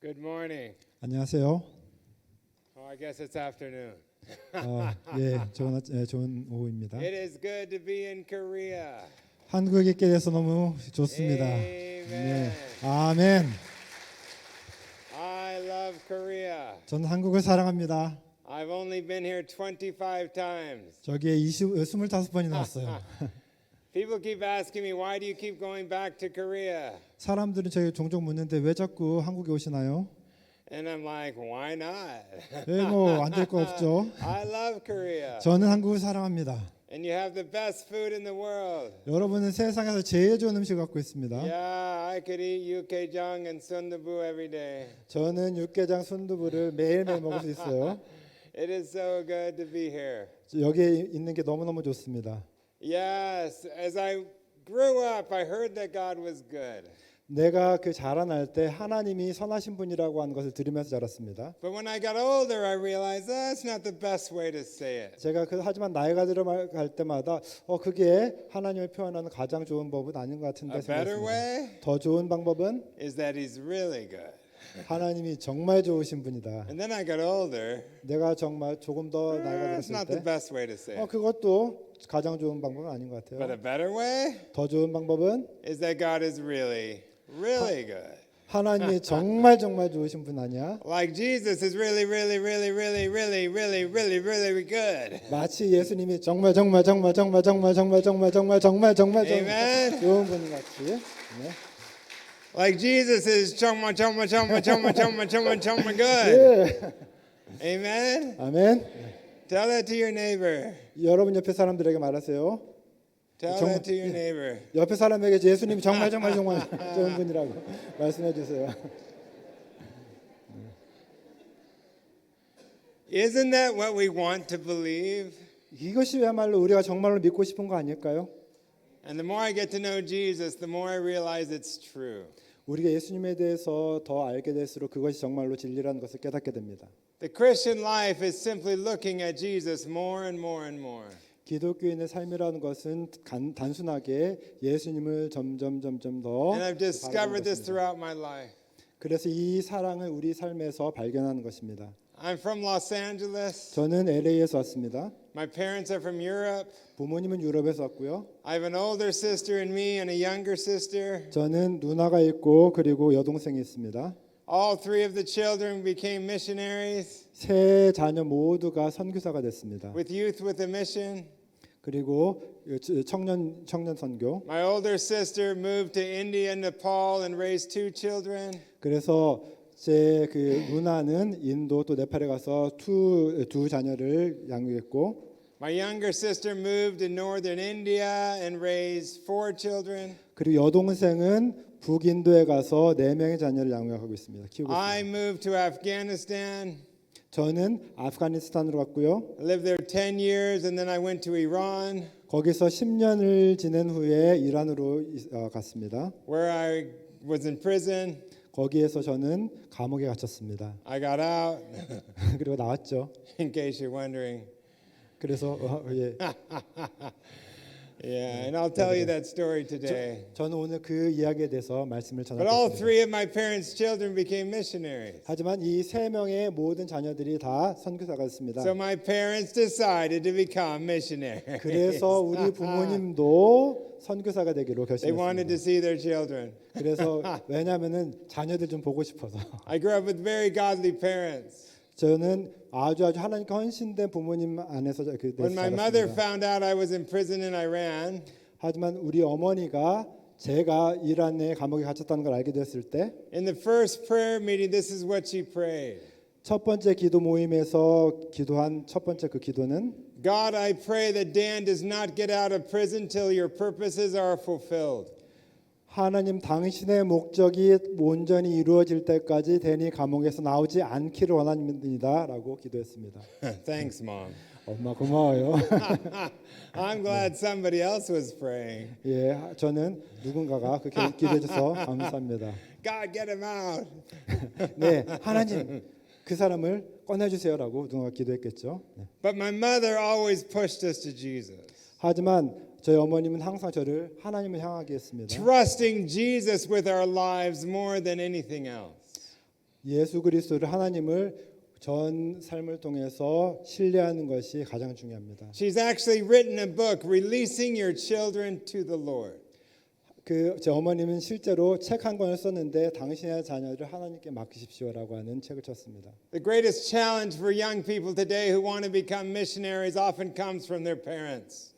Good morning. 안녕하세요. Oh, I guess it's afternoon. 좋은 오후입니다. It is good to be in Korea. 한국에 있게 돼서 너무 좋습니다. Amen. 아멘. I love Korea. 저는 한국을 사랑합니다. I've only been here 25 times. 저기에 25번이나 왔어요. People keep asking me, why do you keep going back to Korea? 사람들은 저희 종종 묻는데 왜 자꾸 한국에 오시나요? And I'm like, why not? 안 될 거 없죠. I love Korea. 저는 한국을 사랑합니다. And you have the best food in the world. 여러분은 세상에서 제일 좋은 음식 갖고 있습니다. Yeah, I could eat 육개장 and sundubu every day. 저는 육개장 순두부를 매일매일 먹을 수 있어요. It is so good to be here. 여기에 있는 게 너무너무 좋습니다. Yes, as I grew up, I heard that God was good. 내가 자라날 때 하나님이 선하신 분이라고 하는 것을 들으면서 자랐습니다. But when I got older, I realized that's not the best way to say it. 제가 하지만 나이가 들어갈 때마다 그게 하나님을 표현하는 가장 좋은 법은 아닌 것 같은데 A better 생각했습니다. way 더 좋은 방법은 is that He's really good. 하나님이 정말 좋으신 분이다. And then I got older. 내가 정말 조금 더 나이가 That's not 들었을 the 때 best way to say it. 그것도 가장 좋은 방법은 아닌 것 But a 같아요. better way 더 좋은 방법은 is that God is really, really good. 하나님이 정말 좋으신 분 아니야? Like Jesus is really, really, really, really, really, really, really, really good. 마치 예수님이 정말 Amen. 좋은 분 같이. 네. Like Jesus is good. 예. Amen. 아멘. Tell that to your neighbor. 여러분 옆에 사람들에게 말하세요. Tell 정- that to your neighbor. 옆에 사람에게 예수님이 정말 좋은 분이라고 말씀해 주세요. Isn't that what we want to believe? 이것이야말로 우리가 정말로 믿고 싶은 거 아닐까요? And the more I get to know Jesus, the more I realize it's true. 우리가 예수님에 대해서 더 알게 될수록 그것이 정말로 진리라는 것을 깨닫게 됩니다. The Christian life is simply looking at Jesus more and more and more. 기독교인의 삶이라는 것은 단순하게 예수님을 점점 더 And I've discovered this throughout my life. 그래서 이 사랑을 우리 삶에서 발견하는 것입니다. I'm from Los Angeles. 저는 LA에서 왔습니다. My parents are from Europe. 부모님은 유럽에서 왔고요. I have an older sister in me and a younger sister. 저는 누나가 있고 그리고 여동생이 있습니다. All three of the children became missionaries 세 자녀 모두가 선교사가 됐습니다. with Youth with a Mission. 그리고 청년 선교. My older sister moved to India and Nepal and raised two children. 그래서 제 누나는 인도 또 네팔에 가서 두 자녀를 양육했고, My younger sister moved to northern India and raised four children. 그리고 여동생은 북인도에 가서 4명의 자녀를 양육하고 있습니다. 키우고 I 있습니다. moved to Afghanistan. 저는 아프가니스탄으로 갔고요. I lived there 10 years and then I went to Iran 거기서 10년을 지낸 후에 이란으로 갔습니다. where I was in prison. 거기에서 저는 감옥에 갇혔습니다. I got out 그리고 나왔죠. in case you're wondering. 그래서 Yeah, and I'll tell you that story today. 저는 오늘 그 이야기에 대해서 말씀을 But all 전하겠습니다. three of my parents' children became missionaries. 하지만 이 3명의 모든 자녀들이 다 선교사가 됐습니다. So my parents decided to become missionaries. 그래서 우리 부모님도 선교사가 되기로 They wanted to 결심했습니다. see their children. 그래서 왜냐하면은 자녀들 좀 보고 싶어서. I grew up with very godly parents. 저는 아주 하나님께 헌신된 부모님 안에서 When my mother 살았습니다. found out I was in prison in Iran, 하지만 우리 어머니가 제가 이란에 감옥에 갇혔다는 걸 알게 됐을 때 in the first prayer meeting, this is what she prayed. 첫 번째 기도 모임에서 기도한 첫 번째 그 기도는 God, I pray that Dan does not get out of prison till your purposes are fulfilled. 하나님 당신의 목적이 온전히 이루어질 때까지 댄이 감옥에서 나오지 않기를 원합니다라고 기도했습니다. Thanks, Mom. 엄마 고마워요. I'm glad somebody else was praying. 예, 저는 누군가가 그렇게 기도해줘서 감사합니다. God, get him out. 네, 하나님 그 사람을 꺼내주세요라고 누군가 기도했겠죠. 네. But my mother always pushed us to Jesus. 하지만 저희 어머님은 항상 저를 하나님을 향하게 했습니다. Trusting Jesus with our lives more than anything else. 예수 그리스도를 하나님을 전 삶을 통해서 신뢰하는 것이 가장 중요합니다. She's actually written a book, Releasing Your Children to the Lord. 제 어머님은 실제로 책 한 권을 썼는데 당신의 자녀를 하나님께 맡기십시오라고 하는 책을 쳤습니다. The greatest challenge for young people today who want to become missionaries often comes from their parents.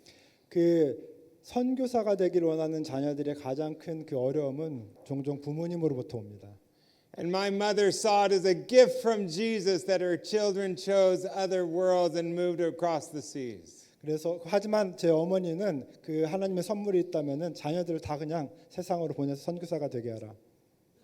선교사가 되기를 원하는 자녀들의 가장 큰 그 어려움은 종종 부모님으로부터 옵니다. And my mother saw it as a gift from Jesus that her children chose other worlds and moved across the seas. 그래서 하지만 제 어머니는 그 하나님의 선물이 있다면은 자녀들을 다 그냥 세상으로 보내서 선교사가 되게 하라.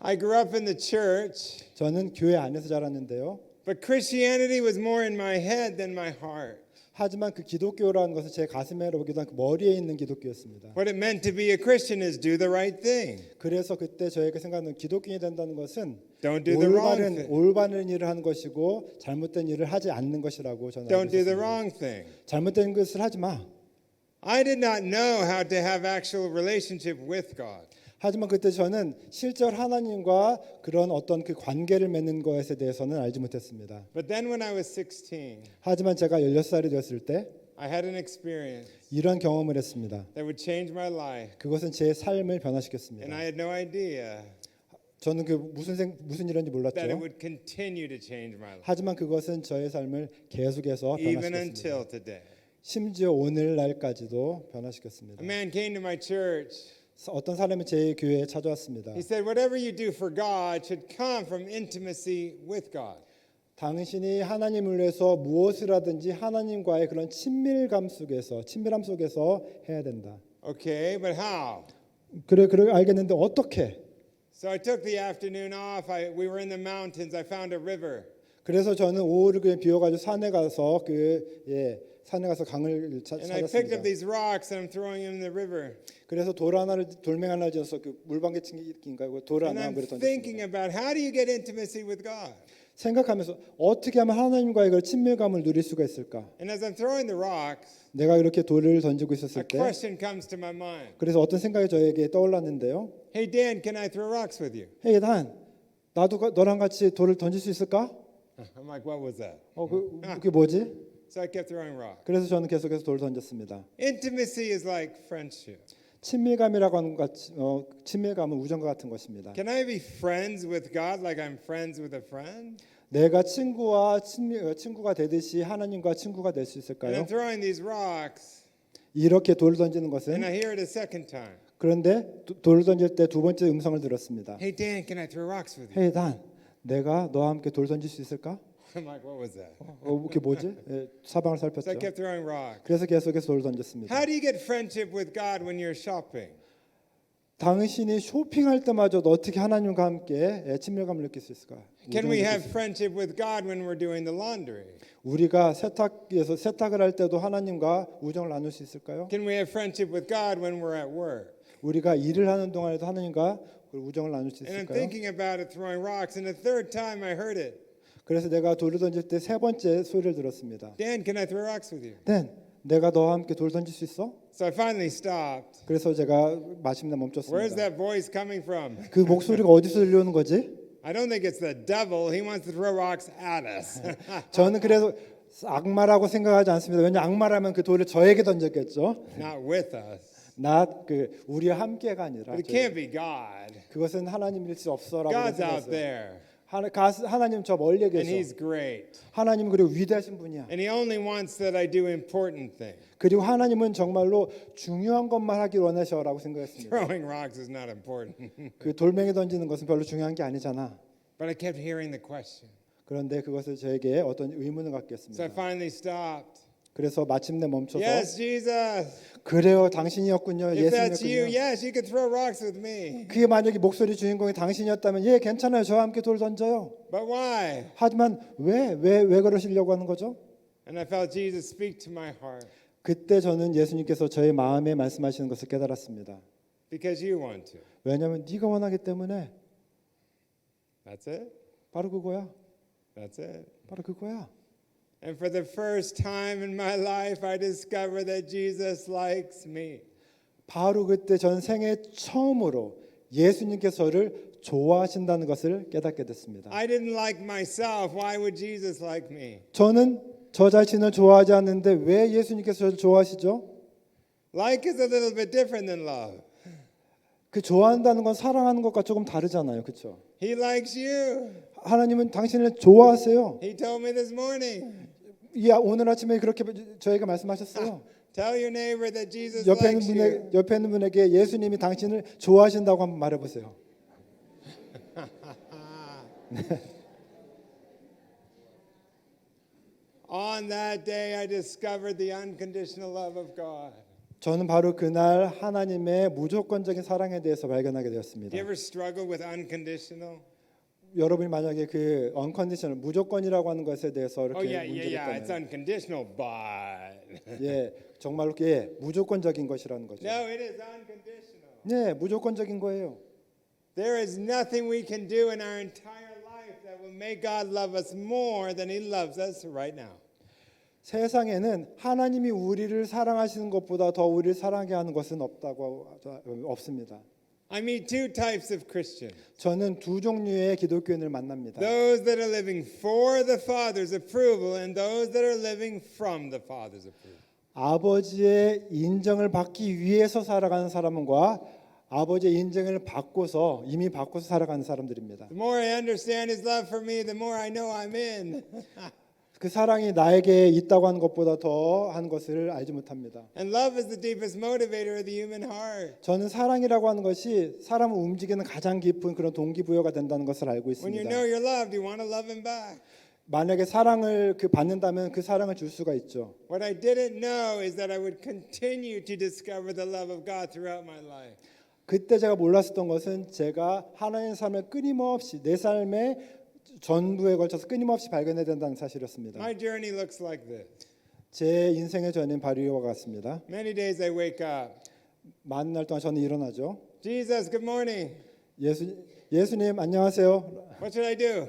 I grew up in the church, 저는 교회 안에서 자랐는데요. but Christianity was more in my head than my heart. 하지만 그 기독교라는 것은 제 가슴에보기보다 그 머리에 있는 기독교였습니다. What it meant to be a Christian is do the right thing. 그래서 그때 저에게 생각하는 기독교인이 된다는 것은 Don't do the wrong thing. 올바른 일을 하는 것이고 잘못된 일을 하지 않는 것이라고 저는 Don't 알고 do the 있었습니다. wrong thing. 잘못된 것을 하지 마. I did not know how to have actual relationship with God. 하지만 그때 저는 실제로 하나님과 그런 어떤 그 관계를 맺는 것에 대해서는 알지 못했습니다. But then when I was 16, 하지만 제가 16살이 되었을 때 I had an experience 이런 경험을 했습니다. that would change my life. 그것은 제 삶을 And 변화시켰습니다. I had no idea 저는 그 무슨 일인지 that it 몰랐죠. would continue to change my life, 하지만 그것은 저의 삶을 계속해서 even 변화시켰습니다. until today. 심지어 오늘날까지도 A 변화시켰습니다. man came to my church. 어떤 사람이 제 교회에 찾아왔습니다. He said, whatever you do for God should come from intimacy with God. 당신이 하나님을 위해서 무엇을 하든지 하나님과의 그런 친밀함 속에서 해야 된다. Okay, but how? 그래 알겠는데 어떻게? So I took the afternoon off. We were in the mountains. I found a river. 그래서 저는 오후를 그냥 비워가지고 산에 가서 산에 가서 강을 And I picked 찾았습니다. up these rocks and I'm throwing them in the river. 그래서 돌멩이 하나를 지어서 그 물방개치기인가요? 돌 And 하나 I'm 물에 던졌습니다. thinking about how do you get intimacy with God? 생각하면서 어떻게 하면 하나님과의 그 친밀감을 누릴 수가 있을까? And as I'm throwing the rocks, 내가 이렇게 돌을 던지고 a 있었을 때 question comes to my mind. 그래서 어떤 생각이 저에게 떠올랐는데요. Hey, Dan, can I throw rocks with you? 헤이 단, 나도 너랑 같이 돌을 던질 수 있을까? I'm like, what was that? 그게 뭐지? So I kept throwing rocks. 그래서 저는 계속해서 돌을 던졌습니다. Intimacy is like friendship. 친밀감이라고 하는 친밀감은 우정과 같은 것입니다. Can I be friends with God like I'm friends with a friend? 내가 친구가 되듯이 하나님과 친구가 될 수 And 있을까요? I'm throwing these rocks, 이렇게 돌을 던지는 and 것은 I hear it a second time. 그런데 돌을 던질 때 두 번째 음성을 들었습니다. Hey, Dan, can I throw rocks with you? 헤이 단, 내가 너와 함께 돌 던질 수 있을까? I'm like, what was that? 그게 뭐지? 사방을 So I 살폈죠. kept throwing rocks. 그래서 계속해서 돌을 던졌습니다. How do you get friendship with God when you're shopping? 당신이 쇼핑할 때마저도 어떻게 하나님과 함께 친밀감을 느낄 수 있을까? Can we have friendship with God when we're doing the laundry? 우리가 세탁을 할 때도 하나님과 우정을 나눌 수 있을까요? Can we have friendship with God when we're at work? 우리가 일을 하는 동안에도 하나님과 우정을 나눌 수 And I'm 있을까요? thinking about it throwing rocks, and the third time I heard it. 그래서 내가 돌을 던질 때 세 번째 소리를 들었습니다. Dan, can I throw rocks with you? 네, 내가 너와 함께 돌 던질 수 있어? So I finally stopped. 그래서 제가 마침내 Where's 멈췄습니다. that voice coming from? 그 목소리가 어디서 들려오는 거지? I don't think it's the devil. He wants to throw rocks at us. 저는 그래서 악마라고 생각하지 않습니다. 왜냐 악마라면 그 돌을 저에게 던졌겠죠. Not with us. 우리와 함께가 아니라 But it can't be God. 그것은 하나님일 수 없어라고 God's 생각했어요. out there, 하나님 저 멀리 and 계셔. He's great. 하나님 그리고 위대하신 분이야. And He only wants that I do important things. 그리고 하나님은 정말로 중요한 것만 하길 원하셔라고 생각했습니다. Throwing rocks is not important. 그 돌멩이 던지는 것은 별로 중요한 게 아니잖아. But I kept hearing the question. 그런데 그것을 저에게 어떤 의문을 갖게 So I 했습니다. finally stopped. 그래서 마침내 멈춰서 Yes, Jesus. 그래요 당신이었군요. If that's you, 예수님이었군요. yes, you could throw rocks with me. 그게 만약에 목소리 주인공이 당신이었다면 예 괜찮아요. 저와 함께 돌 던져요. But why? 하지만 왜 그러시려고 하는 거죠? And I felt Jesus speak to my heart. 그때 저는 예수님께서 저의 마음에 말씀하시는 것을 깨달았습니다. Because you want to. 왜냐하면 네가 원하기 때문에 That's it. 바로 그거야. That's it. 바로 그거야. And for the first time in my life, I discovered that Jesus likes me. 바로 그때 전 생애 처음으로 예수님께서 저를 좋아하신다는 것을 깨닫게 됐습니다. I didn't like myself. Why would Jesus like me? 저는 저 자신을 좋아하지 않는데 왜 예수님께서 저를 좋아하시죠? Like is a little bit different than love. 그 좋아한다는 건 사랑하는 것과 조금 다르잖아요. 그렇죠? He likes you. 하나님은 당신을 좋아하세요. He told me this morning. 오늘 아침에 그렇게 저에게 말씀하셨어요. Tell your neighbor that Jesus 옆에 likes you. 있는 옆에 있는 분에게 예수님이 당신을 좋아하신다고 한번 말해 보세요. On that day I discovered the unconditional love of God. 저는 바로 그날 하나님의 무조건적인 사랑에 대해서 발견하게 Do 되었습니다. you ever struggle with unconditional? 여러분이 만약에 그 unconditional 무조건이라고 하는 것에 대해서 Oh 이렇게 yeah, 문제가 it's 있다면 unconditional, but 예, 정말로 무조건적인 것이라는 거죠. no, it is unconditional. 네, 무조건적인 거예요. There is nothing we can do in our entire life that will make God love us more than He loves us right now. 세상에는 하나님이 우리를 사랑하시는 것보다 더 우리를 사랑하게 하는 것은 없습니다. I meet two types of Christians. 저는 두 종류의 기독교인을 만납니다. Those that are living for the Father's approval and those that are living from the Father's approval. 아버지의 인정을 받기 위해서 살아가는 사람과 아버지의 인정을 받고서 이미 받고서 살아가는 사람들입니다. The more I understand His love for me, the more I know I'm in. 그 사랑이 나에게 있다고 하는 것보다 더 한 것을 알지 못합니다. And love is the deepest motivator of the human heart. 저는 사랑이라고 하는 것이 사람을 움직이는 가장 깊은 그런 동기부여가 된다는 것을 알고 When you 있습니다. know you're loved, you want to love Him back. 만약에 사랑을 받는다면 그 사랑을 줄 수가 있죠. What I didn't know is that I would continue to discover the love of God throughout my life. 그때 제가 몰랐었던 것은 제가 하나님의 삶을 끊임없이 내 삶의 전부에 걸쳐서 끊임없이 발견해야 된다는 사실이었습니다. My journey looks like this. 제 인생의 전인 바로 이와 같습니다. Many days I wake up. 많은 날 동안 저는 일어나죠. Jesus, good morning. 예수님 안녕하세요. What should I do?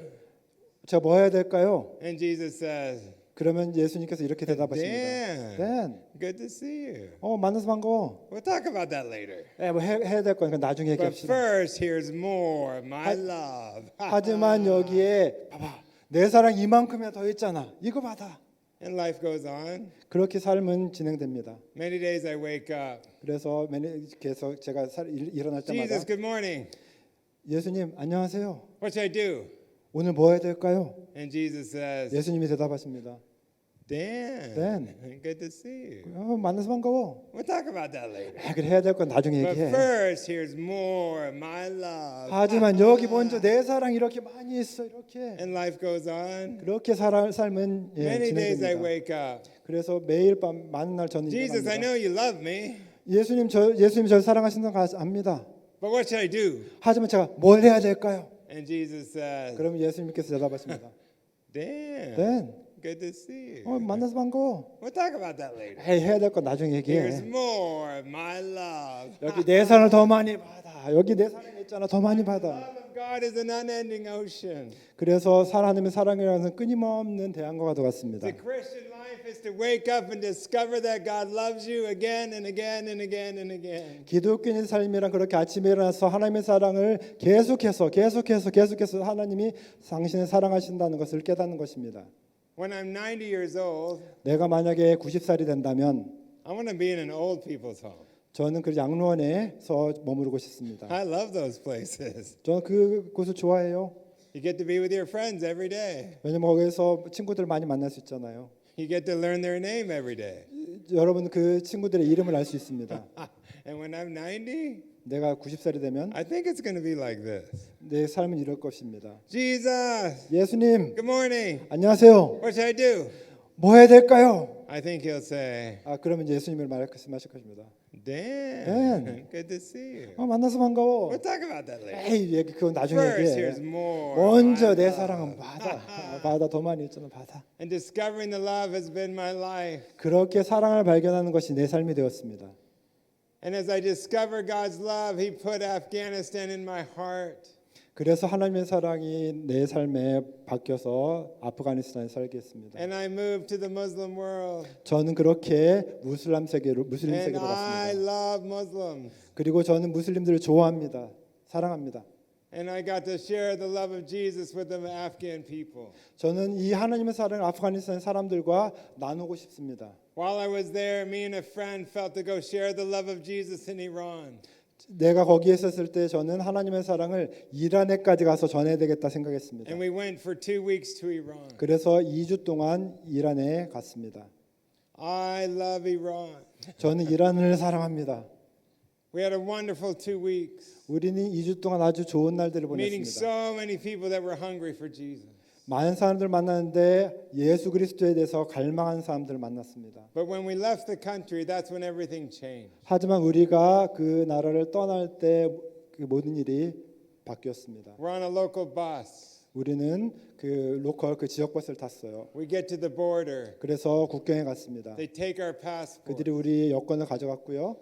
제가 뭐 해야 될까요? And Jesus says, 그러면 예수님께서 이렇게 대답하십니다. Dan, good to see you. 만나서 반가워. We'll talk about that later. 뭐 해야 될 거니까 나중에 But 얘기합시다. first, here's more, my love. 하지만 여기에 봐봐. 내 사랑 이만큼이나 더 있잖아. 이거 받아. And life goes on. 그렇게 삶은 진행됩니다. Many days I wake up. 그래서 계속 제가 일어날 때마다 Jesus, good morning. 예수님 안녕하세요. What should I do? 오늘 뭐 해야 될까요? And Jesus says, 예수님이 대답하십니다. Dan, good to see you. 만나서 반가워. We'll talk about that later. 그래 해야 될 건 나중에 But 얘기해. first, here's more, my love. 하지만 여기 먼저 내 사랑 이렇게 많이 있어 이렇게. And life goes on. 그렇게 삶은 Many days I 진행됩니다. wake up. 그래서 매일 밤 많은 날 저는 Jesus, I 일어납니다. know you love me, 예수님 저를 사랑하신다는 거 압니다. but what should I do? 하지만 제가 뭘 해야 될까요? And Jesus says, 그럼 예수님께서 대답하십니다. Dan, good to see you. 만나서 반가워. We'll talk about that later. 해야 될 건 나중에 Here's 얘기해. more, my love. 여기 내 사랑을 더 많이 받아. 여기 내 사랑이 있잖아. 더 많이 받아. Love of God is an unending ocean. 그래서 하나님의 사랑이라는 끊임없는 대항과가 되었습니다. The Christian life is to wake up and discover that God loves you again and again and again and again. 기독교인의 삶이란 그렇게 아침에 일어나서 하나님의 사랑을 계속해서 하나님이 당신을 사랑하신다는 것을 깨닫는 것입니다. When I'm 90 years old, 내가 만약에 90살이 된다면 I want to be in an old people's home. 저는 그 양로원에서 머무르고 싶습니다. I love those places. 저는 그곳을 좋아해요. You get to be with your friends every day. 왜냐면 거기서 친구들 많이 만날 수 있잖아요. You get to learn their name every day. 여러분 그 친구들의 이름을 알 수 있습니다. And when I'm 90, 내가 90살이 되면 I think it's going to be like this. 내 삶은 이럴 것입니다. Jesus, 예수님, good morning. 안녕하세요. What should I do? 뭐 해야 될까요? I think he'll say, 그러면 예수님을 말씀하실 것입니다. Dan, good to see you. 만나서 반가워. We'll talk about that later. 에이, 그건 나중에 First, 얘기해. here's more. 먼저 my 내 love. 사랑은 받아. 더 많이 있잖아, 받아. And discovering the love has been my life. 그렇게 사랑을 발견하는 것이 내 삶이 되었습니다. And as I discover God's love, He put Afghanistan in my heart. 그래서 하나님의 사랑이 내 삶에 바뀌어서 아프가니스탄에 살게 했습니다. And I moved to the Muslim world. 저는 그렇게 무슬림 세계로 And I 갔습니다. love Muslims. 그리고 저는 무슬림들을 좋아합니다. 사랑합니다. And I got to share the love of Jesus with the Afghan people. 저는 이 하나님의 사랑을 아프가니스탄 사람들과 나누고 싶습니다. While I was there, me and a friend felt to go share the love of Jesus in Iran. 내가 거기에 있었을 때 저는 하나님의 사랑을 이란에까지 가서 전해야 되겠다 생각했습니다. And we went for 2 weeks to Iran. 그래서 2주 동안 이란에 갔습니다. I love Iran. 저는 이란을 사랑합니다. We had a wonderful 2 weeks, 우리는 2주 동안 아주 좋은 날들을 meeting 보냈습니다. so many people that were hungry for Jesus. 많은 사람들 만났는데 예수 그리스도에 대해서 갈망한 사람들을 만났습니다. But when we left the country, that's when everything changed. 하지만 우리가 그 나라를 떠날 때 그 모든 일이 바뀌었습니다. We're on a local bus. 우리는 그 로컬 그 지역 버스를 탔어요. We get to the border. 그래서 국경에 갔습니다. They take our passport. 그들이 우리 여권을 가져갔고요.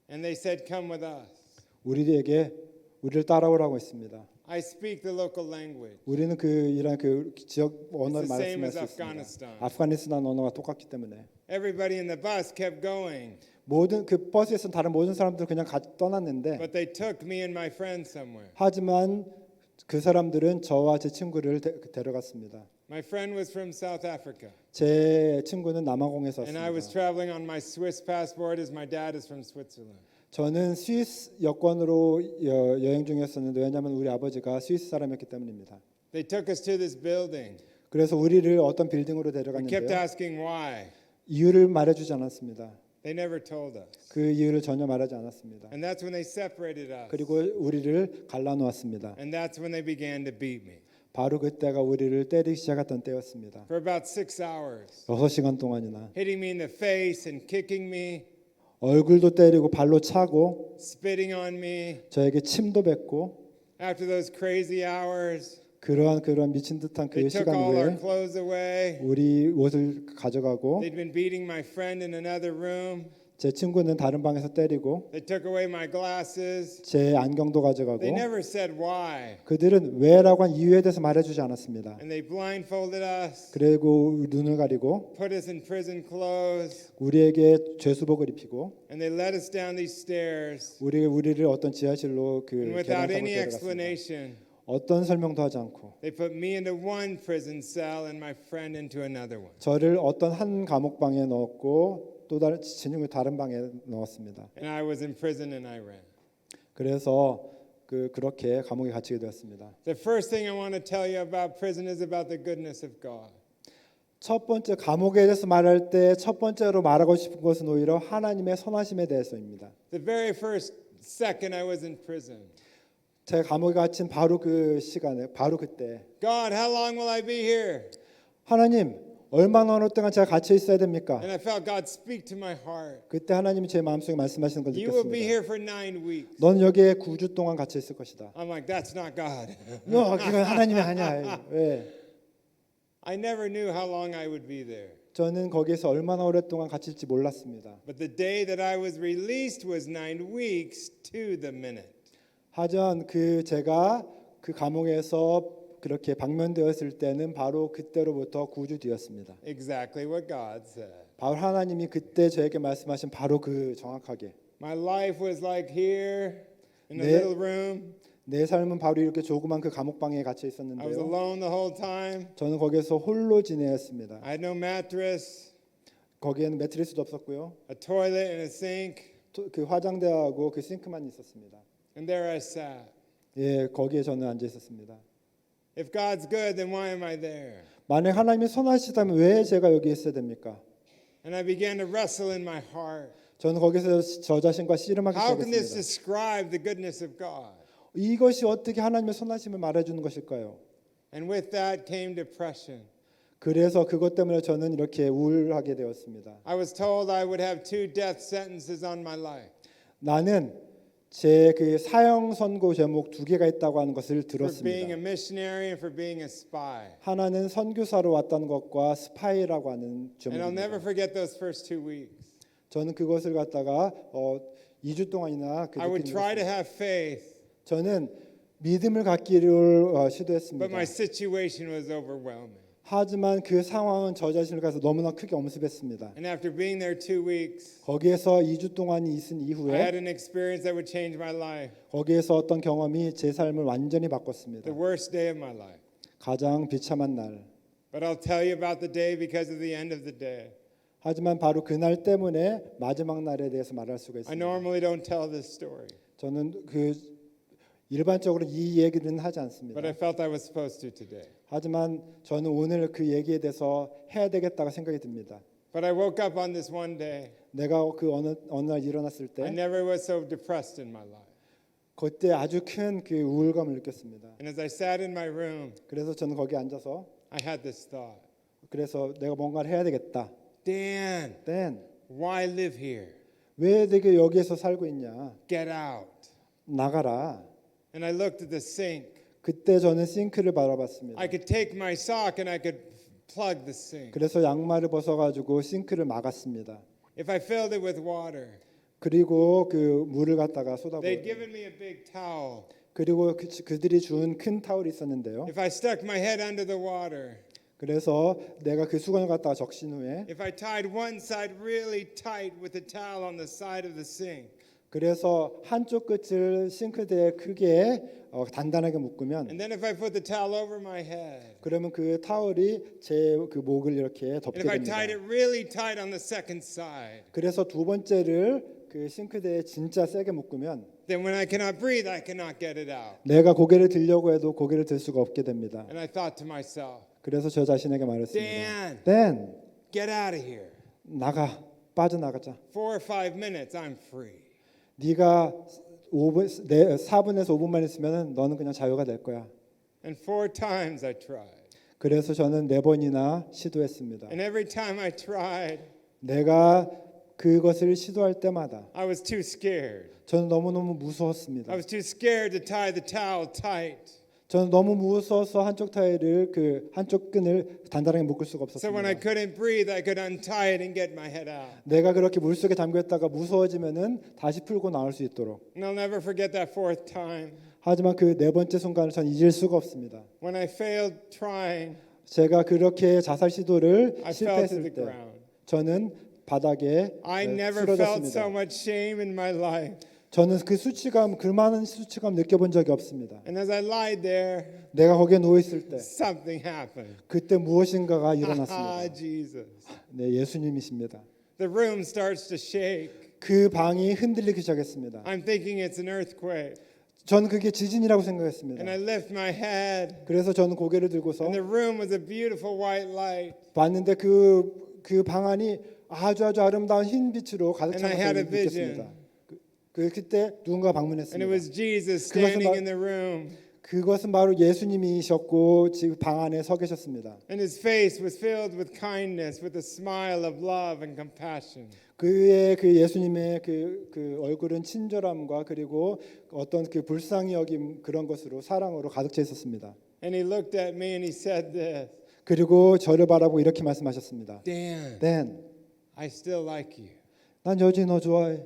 And they said, come with us. 우리에게 우리를 따라오라고 했습니다. I speak the local language. 우리는 그 이란 그 지역 언어를 It's the same 말씀할 as 수 있습니다. Afghanistan. 아프가니스탄 언어가 똑같기 때문에 Everybody in the bus kept going, 모든 그 버스에서 다른 모든 사람들 그냥 떠났는데 but they took me and my friend somewhere. 하지만 그 사람들은 저와 제 친구를 데려갔습니다. My friend was from South Africa, 제 친구는 남아공에서 and I was 왔습니다. traveling on my Swiss passport as my dad is from Switzerland. 저는 스위스 여권으로 여행 중이었었는데 왜냐하면 우리 아버지가 스위스 사람이었기 때문입니다. They took us to this building. 그래서 우리를 어떤 빌딩으로 We kept 데려갔는데요. asking why. 이유를 말해주지 않았습니다. They never told us. 그 이유를 전혀 말하지 않았습니다. And that's when they separated us. 그리고 우리를 갈라놓았습니다. And that's when they began to beat me. 바로 그때가 우리를 때리기 시작했던 때였습니다. For about 6 hours, 6시간 동안이나 hitting me in the face and kicking me, 얼굴도 때리고 발로 차고 spitting on me. 저에게 침도 뱉고 After those crazy hours, 그런 미친 듯한 그 they took 시간 all our 후에 clothes away. 우리 옷을 가져가고 They'd been beating my friend in another room. 제 친구는 다른 방에서 때리고 They took away my glasses. 제 안경도 가져가고 They never said why. 그들은 왜라고 한 이유에 대해서 말해주지 않았습니다. And they blindfolded us, 그리고 눈을 가리고 put us in prison clothes, 우리에게 죄수복을 입히고 and they led us down these stairs. 우리를 어떤 지하실로 그 And without 계단 타고 any 데려갔습니다. explanation, 어떤 설명도 하지 않고 they put me into one prison cell and my friend into another one. 저를 어떤 한 감옥방에 넣었고 또 다른 진영을 다른 방에 넣었습니다. And I was in prison in Iran. 그래서 그렇게 감옥에 갇히게 되었습니다. The first thing I want to tell you about prison is about the goodness of God. 첫 번째 감옥에 대해서 말할 때 첫 번째로 말하고 싶은 것은 오히려 하나님의 선하심에 대해서입니다. The very first second I was in prison, 제가 감옥에 갇힌 바로 그 시간에 바로 그때 God, how long will I be here? 하나님 얼마나 어느 동안 제가 갇혀 있어야 됩니까? And I felt God speak to my heart. 그때 하나님이 제 마음속에 말씀하시는 걸 You will be 느꼈습니다. here for 9 weeks. 넌 여기에 9주 동안 갇혀 있을 것이다. I'm like, that's not God. 그건 하나님이 아니야. 왜? I never knew how long I would be there. 저는 거기에서 얼마나 오랫동안 갇힐지 몰랐습니다. But the day that I was released was 9 weeks to the minute. 하지만 제가 그 감옥에서 그렇게 방면되었을 때는 바로 그때로부터 9주 뒤였습니다. Exactly what God said. 바로 하나님이 그때 저에게 말씀하신 바로 정확하게 My life was like here in a 네. little room. 내 삶은 바로 이렇게 조그만 그 감옥방에 갇혀 I was 있었는데요. alone the whole time. 저는 거기에서 홀로 지내었습니다. I had no mattress, 거기에는 매트리스도 없었고요. a toilet and a sink, 그 화장대하고 그 싱크만 있었습니다. and there I sat. 예, 거기에 저는 앉아 있었습니다. If God's good, then why am I there? 만약 하나님이 선하시다면 왜 제가 여기 있어야 됩니까? And I began to wrestle in my heart. 저는 거기서 저 자신과 씨름하기 How can this 시작했습니다. describe the goodness of God? 이것이 어떻게 하나님의 선하심을 말해주는 것일까요? And with that came depression. 그래서 그것 때문에 저는 이렇게 우울하게 되었습니다. I was told I would have 2 death sentences on my life 나는 제 그 사형 선고 제목 2개가 있다고 하는 것을 for being 들었습니다. a missionary and for being a spy. 하나는 선교사로 왔다는 것과 스파이라고 하는 And I'll never 제목입니다. forget those first 2 weeks. 저는 그것을 갖다가 2주 동안이나 I would try to 느끼는 have faith, 저는 믿음을 갖기를 but 시도했습니다. my situation was overwhelming. 하지만 그 상황은 저 자신을 가서 너무나 크게 엄습했습니다. And after being there 2 weeks, 거기에서 2주 동안 있은 I had 이후에 an experience that would change my life. 거기에서 어떤 경험이 제 삶을 완전히 The 바꿨습니다. worst day of my life. 가장 비참한 날. But I'll tell you about the day because of the end of the day. 하지만 바로 그날 때문에 마지막 날에 대해서 말할 수가 I 있습니다. normally don't tell this story, 저는 일반적으로 이 얘기는 하지 않습니다. but I felt I was supposed to today. 하지만 저는 오늘 그 얘기에 대해서 해야 되겠다고 생각이 듭니다. But I woke up on this one day. 내가 그 어느 날 일어났을 I 때 never was so depressed in my life. 그때 아주 큰 그 우울감을 느꼈습니다. And as I sat in my room, 그래서 저는 거기 앉아서 I had this thought. 그래서 내가 뭔가를 해야 되겠다. Dan, Dan, why live here? 왜 내가 여기에서 살고 있냐? Get out. 나가라. And I looked at the sink. 그때 저는 싱크를 바라봤습니다. I could take my sock and I could plug the sink. 그래서 양말을 벗어가지고 싱크를 막았습니다. If I filled it with water, 그리고 그 물을 갖다가 they'd 쏟아부어요. given me a big towel. 그리고 그들이 준 큰 타월이 있었는데요. If I stuck my head under the water, 그래서 내가 그 수건을 갖다가 적신 후에 if I tied one side really tight with the towel on the side of the sink, 그래서 한쪽 끝을 싱크대에 크게 단단하게 묶으면 and then if I put the towel over my head, 그러면 그 타월이 제 그 목을 이렇게 덮게 and if I 됩니다. tied it really tight on the second side, 그래서 두 번째를 그 싱크대에 진짜 세게 묶으면 then when I cannot breathe, I cannot get it out. 내가 고개를 들려고 해도 고개를 들 수가 없게 됩니다. And I thought to myself, 그래서 저 자신에게 말했습니다. Dan, Dan, get out of here. 나가. 빠져나가자. 4 or 5 minutes, I'm free. 네가 4분에서 5분만 있으면 너는 그냥 자유가 될 거야. And 4 times I tried. 그래서 저는 4번이나 시도했습니다. And every time I tried, 내가 그것을 시도할 때마다 I was too scared. 저는 너무너무 I 무서웠습니다. was too scared to tie the towel tight. 저는 너무 무서워서 한쪽 타일을 그 한쪽 끈을 단단하게 묶을 수가 So when I 없었습니다. couldn't breathe, I could untie it and get my head out. 내가 그렇게 물속에 잠겨 있다가 무서워지면은 다시 풀고 나올 수 있도록. And I'll never forget that 4th time 하지만 그 4번째 순간을 전 잊을 수가 없습니다. when I failed trying. 제가 그렇게 자살 시도를 I fell to the 실패했을 때 ground. 저는 바닥에 I never felt so 쓰러졌습니다. much shame in my life. 저는 그 수치감, 그 많은 수치감 느껴본 적이 없습니다. And as I lied there, 내가 거기에 누워 있을 때 something happened. 그때 무엇인가가 Ah, 일어났습니다. Jesus. 네, 예수님이십니다. The room starts to shake. 그 방이 흔들리기 시작했습니다. I'm thinking it's an earthquake. 저는 그게 지진이라고 생각했습니다. And I lift my head. 그래서 저는 고개를 들고서 And the room was a beautiful white light. 봤는데 그 방 안이 아주 아름다운 흰 빛으로 가득 And 찬 I 것을 had a 느꼈습니다. 그때 누군가 And it 방문했습니다. was Jesus 그것은 standing 바- in the room. 그것은 바로 예수님이셨고 지금 방 안에 서 계셨습니다. And his face was filled with kindness, with a smile of love and compassion. 그의 그 예수님의 그 얼굴은 친절함과 그리고 어떤 그 불쌍히 여김 그런 것으로 사랑으로 가득 차 있었습니다. And he looked at me and he said this, 그리고 저를 바라보고 이렇게 말씀하셨습니다. Dan, Dan, I still like you. 난 여전히 너 좋아해.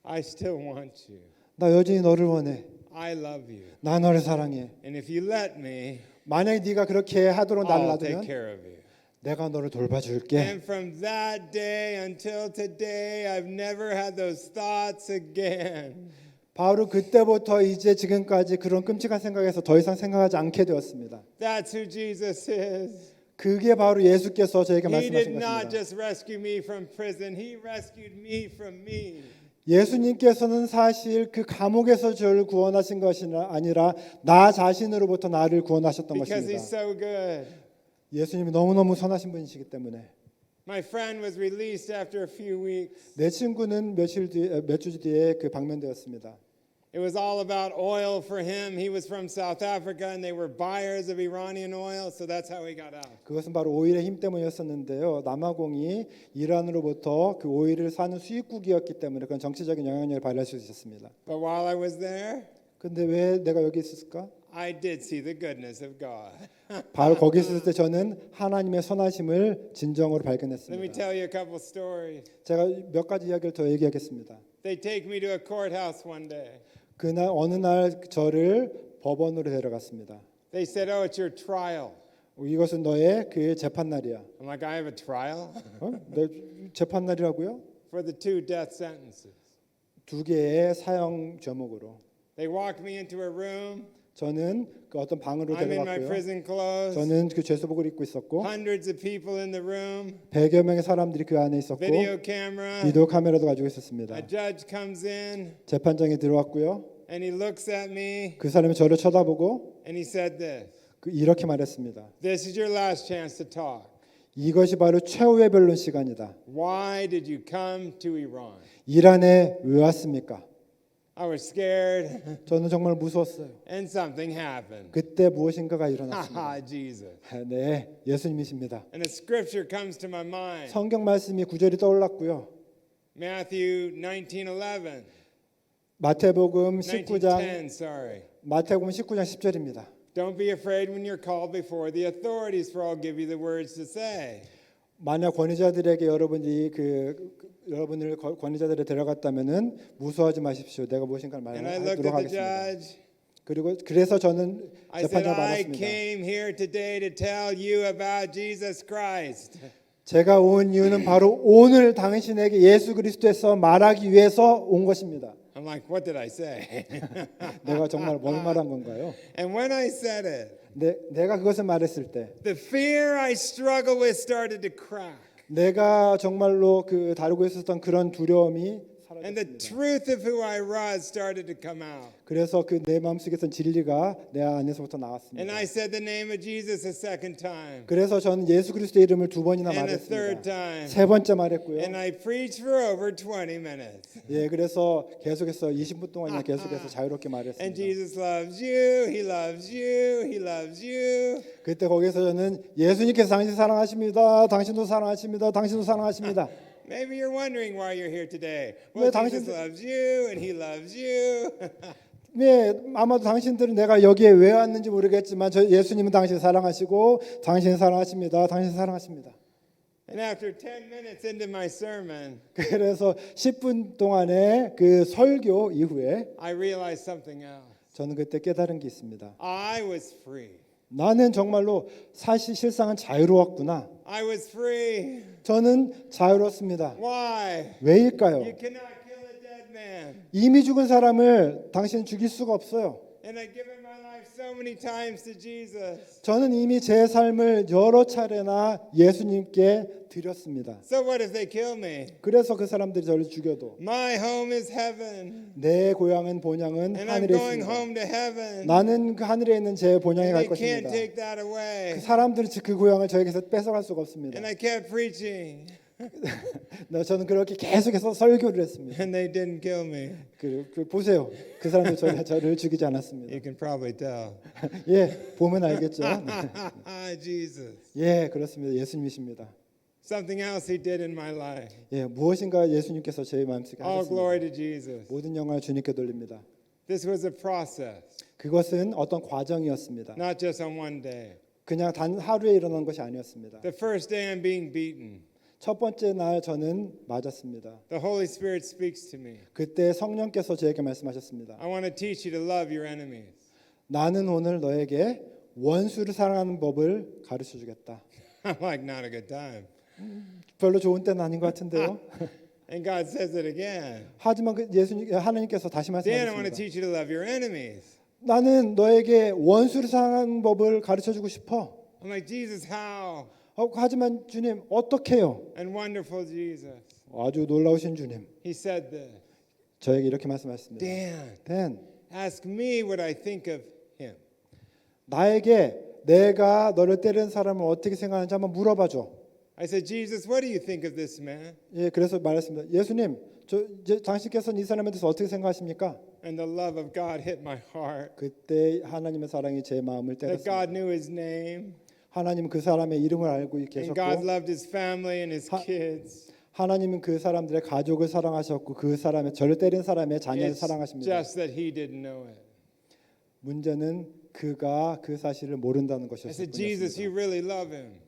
I still want you. 나 여전히 너를 원해. I love you. 나 너를 사랑해. And if you let me, 만약에 네가 그렇게 하도록 나를 I'll take 놔두면 care of you. 내가 너를 돌봐줄게. And from that day until today, I've never had those thoughts again. 바로 그때부터 이제 지금까지 그런 끔찍한 생각에서 더 이상 생각하지 않게 되었습니다. That's who Jesus is. 그게 바로 예수께서 저에게 He did 말씀하신 not 것입니다. just rescue me from prison, He rescued me from me. 예수님께서는 사실 그 감옥에서 저를 구원하신 것이 아니라 나 자신으로부터 나를 구원하셨던 Because He's 것입니다. so good. 예수님이 너무너무 선하신 분이시기 때문에 My friend was released after a few weeks. 내 친구는 몇 주 뒤에 그 방면되었습니다. It was all about oil for him. He was from South Africa and they were buyers of Iranian oil, so that's how he got out. 그것은 바로 오일의 힘 때문이었었는데요. 남아공이 이란으로부터 그 오일을 사는 수입국이었기 때문에 그런 정치적인 영향력을 발휘할 수 있었습니다. But while I was there, 근데 왜 내가 여기 있었을까? I did see the goodness of God. 바로 거기 있을 때 저는 하나님의 선하심을 진정으로 Let me 발견했습니다. tell you a couple stories. 제가 몇 가지 이야기를 더 얘기하겠습니다. They take me to a courthouse one day. 그날 어느 날 저를 법원으로 데려갔습니다. They said, "Oh, it's your trial." 이것은 너의 그 재판 날이야. I'm like, I have a trial 내 재판 날이라고요? for the 2 death sentences. 2개의 사형 죄목으로. They walked me into a room. 저는 그 어떤 방으로 I'm in my 데려갔고요. prison clothes. 저는 그 죄수복을 입고 있었고 Hundreds of people in the room. 100여 명의 사람들이 그 안에 있었고 Video camera. 비디오 카메라도 가지고 있었습니다. A judge comes in 재판장이 들어왔고요. and he looks at me 그 사람이 저를 쳐다보고 and he said this. 이렇게 말했습니다. This is your last chance to talk. 이것이 바로 최후의 변론 시간이다. Why did you come to Iran? 이란에 왜 왔습니까? I was scared 저는 정말 무서웠어요. and something happened. 그때 무엇인가가 일어났습니다. Haha, Jesus. 네, 예수님이십니다. And a scripture comes to my mind. 성경 말씀이 구절이 떠올랐고요. Matthew 19:11. 마태복음 19장 19:10, sorry. 마태복음 19장 10절입니다. Don't be afraid when you're called before the authorities, for I'll give you the words to say. 만약 권위자들에게 여러분이 여러분을 권위자들에 데려갔다면은 무서워하지 마십시오. 내가 무엇인가 And I looked 말하도록 at the 하겠습니다. judge. 그리고 그래서 저는 I said, 재판장을 I 받았습니다. came here today to tell you about Jesus Christ. 제가 온 이유는 바로 오늘 당신에게 예수 그리스도에서 말하기 위해서 온 것입니다. I'm like, what did I say? 내가 정말 뭘 말한 건가요? And when I said it, 내가 그것을 말했을 때 the fear I struggled with started to crack. 내가 정말로 그 다루고 있었던 그런 두려움이 And the 사라졌습니다. truth of who I was started to come out. 그래서 그 내 마음속에선 진리가 내 안에서부터 And 나왔습니다. I said the name of Jesus a second time. 그래서 저는 예수 그리스도의 이름을 2번이나 And a third 말했습니다. time. 3번째 말했고요. And I preached for over 20 minutes. 예, 그래서 계속해서 20분 동안이나 계속해서 자유롭게 And 말했습니다. Jesus loves you. He loves you. He loves you. 그때 거기서 저는 예수님께서 당신 사랑하십니다. 당신도 사랑하십니다. 당신도 사랑하십니다. Maybe you're wondering why you're here today. 왜 Well, Jesus 당신- loves you and he loves you. 네, 아마도 당신들은 내가 여기에 왜 왔는지 모르겠지만 저 예수님은 당신 사랑하시고 당신 사랑하십니다. 당신 사랑하십니다. And after 10 minutes into my sermon, 그래서 10분 동안의 그 설교 이후에 I realized something else. 저는 그때 깨달은 게 있습니다. I was free. 나는 정말로 실상은 자유로웠구나. I was free. 저는 자유롭습니다. Why? 왜일까요? You cannot kill a dead man. 이미 죽은 사람을 당신은 죽일 수가 없어요. And I've given my life so many times to Jesus. 저는 이미 제 삶을 여러 차례나 예수님께 드렸습니다. So what if they kill me? 그래서 그 사람들이 저를 죽여도 My home is heaven. 내 고향은 본향은 And I'm 하늘에 going 있습니다. home to heaven. 나는 그 하늘에 있는 제 본향에 And 갈 they can't 것입니다. take that 그 away. 사람들은 그 고향을 저에게서 뺏어갈 수가 없습니다. And I kept preaching. 저는 그렇게 계속해서 설교를 했습니다. And they didn't kill me. 보세요. 그 사람들 저를 죽이지 않았습니다. You can probably tell. 예, 보면 알겠죠. Jesus. 예, 그렇습니다. 예수님이십니다. Something else he did in my life. 예, 무엇인가 예수님께서 제 마음속에 All 하셨습니다. glory to Jesus. 모든 영광을 주님께 돌립니다. This was a process, 그것은 어떤 과정이었습니다. not just on one day. 그냥 단 하루에 일어난 것이 아니었습니다. The first day I'm being beaten, 첫 번째 날 저는 맞았습니다. the Holy Spirit speaks to me. 그때 성령께서 저에게 말씀하셨습니다. I want to teach you to love your enemies. 나는 오늘 너에게 원수를 사랑하는 법을 가르쳐 주겠다. I'm like, not a good time. 별로 좋은 때는 아닌 것 같은데요. And God says it again. 하지만 하나님께서 다시 Dan, I want to 말씀하셨습니다. teach you to love your enemies. 나는 너에게 원수를 사랑하는 법을 가르쳐 주고 싶어. I'm like, Jesus, how? 하지만 주님 어떻게요? And wonderful Jesus. 아주 놀라우신 주님. He said this. 저에게 이렇게 말씀하셨습니다. Dan, Dan, ask me what I think of him. 나에게 내가 너를 때리는 사람을 어떻게 생각하는지 한번 물어봐 줘. I said, Jesus, what do you think of this man? 예, 그래서 말했습니다. 예수님, 당신께서는 이 사람에 대해서 어떻게 생각하십니까? And the love of God hit my heart. 그때 하나님의 사랑이 제 마음을 That 때렸습니다. God knew his name. 하나님은 그 사람의 이름을 알고 And 계셨고 God loved his family and his kids. 하나님은 그 사람들의 가족을 사랑하셨고 그 사람의 저를 때린 사람의 자녀를 It's 사랑하십니다. just that he didn't know it. 문제는 그가 그 사실을 모른다는 I said, Jesus, you 것이었습니다. really love him.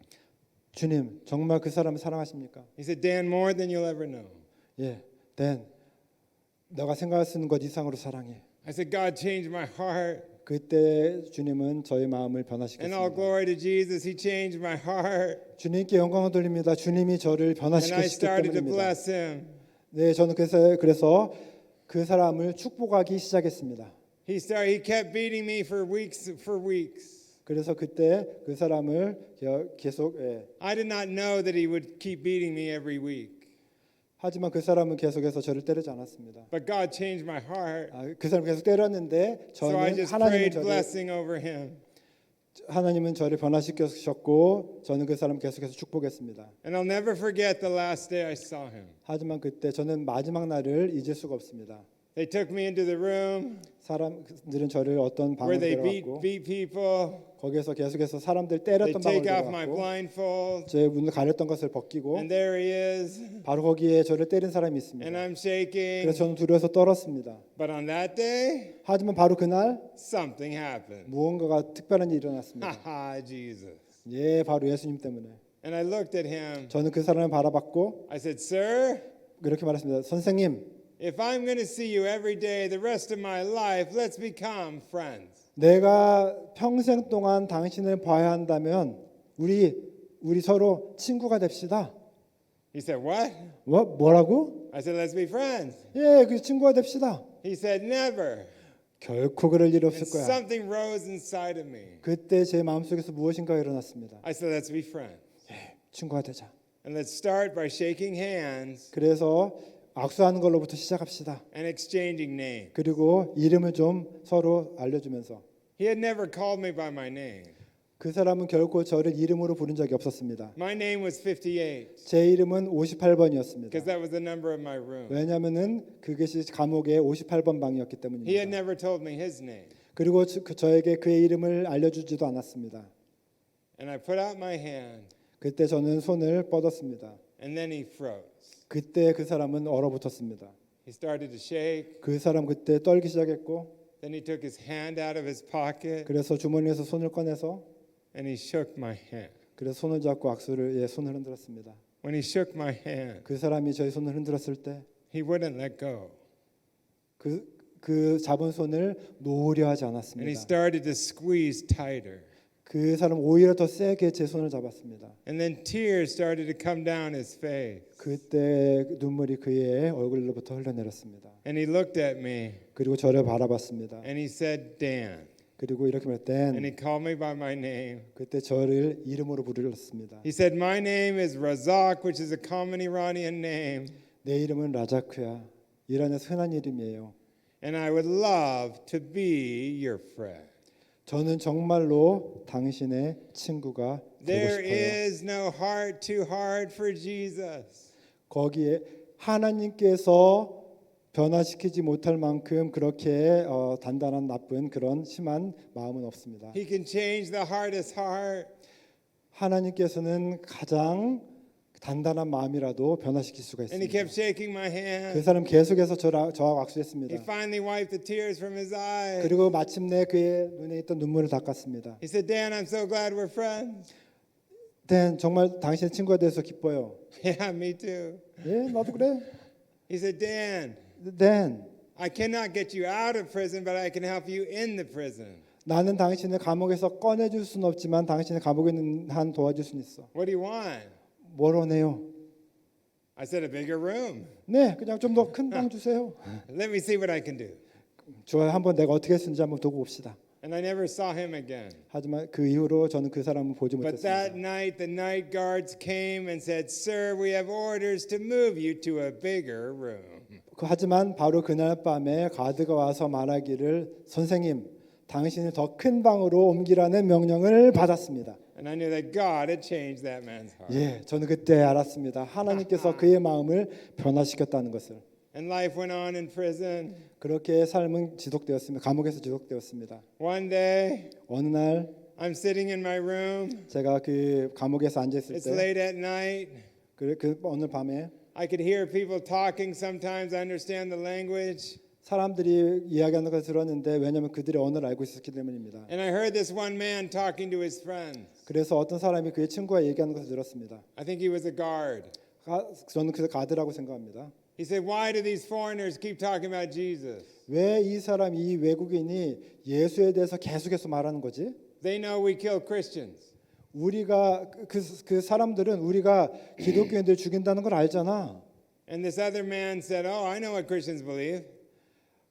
주님, 정말 그 사람을 사랑하십니까? He said, Dan, more than you'll ever know. 예, 댄, 너가 생각할 수 있는 것 이상으로 사랑해. I said, God changed my heart 그때 주님은 저의 마음을 And all 변화시켰습니다. glory to Jesus. He changed my heart. 주님께 영광을 돌립니다. 주님이 저를 And I 변화시켰기 started to 때문입니다. bless him. 네, 저는 그래서 그 사람을 축복하기 시작했습니다. He kept beating me for weeks. 그래서 그때 그 사람을 계속 I did not know that he would keep beating me every week. 하지만 그 사람은 계속해서 저를 때리지 않았습니다. But God changed my heart. 그 사람 계속 때렸는데 So I 저는 just prayed 하나님은 blessing over him. 저를 변화시키셨고 저는 그 사람 계속해서 축복했습니다. And I'll never forget the last day I saw him. 하지만 그때 저는 마지막 날을 잊을 수가 없습니다. They took me into the room 사람들은 저를 어떤 방으로 where they 데려갔고 beat people. 거기에서 계계속해서 사람들 They 때렸던 방으로 take off my 데려갔고 blindfold. 제 눈을 가렸던 것을 벗기고 And there he is. 바로 거기에 저를 때린 사람이 And 있습니다. I'm shaking. 그래서 저는 두려워서 떨었습니다. But on that day, 하지만 바로 그날 something happened. 무언가가 특별한 일이 일어났습니다. Haha, Jesus. 예, 바로 예수님 때문에. And I looked at him. 저는 그 사람을 바라봤고 I said, Sir, 그렇게 말했습니다. 선생님, if I'm going to see you every day the rest of my life, let's become friends. 내가 평생 동안 당신을 봐야 한다면 우리 서로 친구가 됩시다. He said, What? 뭐라고? I said, Let's be friends. 예, 그 친구가 됩시다. He said, Never. 결코 그럴 일이 없을 And 거야. something rose inside of me. 그때 제 마음속에서 무엇인가 일어났습니다. I said, Let's be friends. 친구가 되자. And let's start by shaking hands 그래서 악수하는 걸로부터 시작합시다. and exchanging names. 그리고 이름을 좀 서로 알려주면서 He had never called me by my name. 그 사람은 결코 저를 이름으로 부른 적이 없었습니다. My name was 58 제 이름은 58번이었습니다. because that was the number of my room. 왜냐하면은 그것이 감옥의 58번 방이었기 He had 때문입니다. never told me his name. 그리고 저에게 그의 이름을 알려주지도 않았습니다. And I put out my hand 그때 저는 손을 뻗었습니다. and then he froze. 그때 그 사람은 얼어붙었습니다. He started to shake. 그 사람 그때 떨기 시작했고 Then he took his hand out of his pocket 그래서 주머니에서 손을 꺼내서 and he shook my hand. 그래서 손을 잡고 손을 흔들었습니다. When he shook my hand, 그 사람이 저의 손을 흔들었을 때 he wouldn't let go. 그 잡은 손을 놓으려 하지 And he 않았습니다. started to squeeze tighter. 그 사람 오히려 더 세게 제 손을 잡았습니다. And then tears started to come down his face. 그때 눈물이 그의 얼굴로부터 흘러내렸습니다. And he looked at me 그리고 저를 바라봤습니다. and he said, Dan. 그리고 이렇게 And 말했던 he called me by my name. 그때 저를 이름으로 부르셨습니다. He said, My name is Razak, which is a common Iranian name. 내 이름은 라자크야. 이란에서 흔한 이름이에요. And I would love to be your friend. 저는 정말로 당신의 친구가 되고 There 싶어요. is no heart too hard for Jesus. 거기에 하나님께서 변화시키지 못할 만큼 그렇게 단단한 나쁜 그런 심한 마음은 없습니다. He can change the hardest heart. 하나님께서는 가장 단단한 마음이라도 변화시킬 수가 And he 있습니다. kept shaking my 그 hand. 사람 계속해서 저하고 He 악수했습니다. finally wiped the tears from his eyes. 그리고 마침내 그의 눈에 있던 눈물을 닦았습니다. He said, Dan, I'm so glad we're friends. 댄, 정말 당신의 친구가 돼서 기뻐요. Yeah, me too. 예, 나도 그래. He said, Dan, 댄, I cannot get you out of prison, but I can help you in the prison. 나는 당신을 감옥에서 꺼내줄 수는 없지만 당신을 감옥에 있는 한 도와줄 수는 있어. What do you want? 뭘 원해요? I said, a bigger room. 네, 그냥 좀 더 큰 방 주세요. Let me see what I can do. 좋아요. 한번 내가 어떻게 쓰는지 한번 두고 봅시다. And I never saw him again. 하지만 그 이후로 저는 그 사람을 보지 But that 못했습니다. night, the night guards came and said, Sir, we have orders to move you to a bigger room. 하지만 바로 그날 밤에 가드가 와서 말하기를 선생님, 당신을 더 큰 방으로 옮기라는 명령을 받았습니다. And I knew that God had changed that man's heart. 예, 저는 그때 알았습니다. 하나님께서 그의 마음을 변화시켰다는 것을. And life went on in prison. 그렇게 삶은 지속되었습니다. 감옥에서 지속되었습니다. One day, 어느 날 I'm sitting in my room. 제가 그 감옥에서 앉아 있을 It's 때, late at night. 그 어느 밤에 I could hear people talking. Sometimes I understand the language. 사람들이 이야기하는 것을 들었는데 왜냐하면 그들의 언어를 알고 있었기 때문입니다. And I heard this one man talking to his friends. 그래서 어떤 사람이 그의 친구와 얘기하는 것을 들었습니다. I think he was a guard. 저는 그래서 가드라고 생각합니다. He said, why do these foreigners keep talking about Jesus? 왜 이 사람, 이 외국인이 예수에 대해서 계속해서 말하는 거지? They know we kill Christians. 우리가 그 사람들은 우리가 기독교인들 죽인다는 걸 알잖아. And this other man said, oh, I know what Christians believe.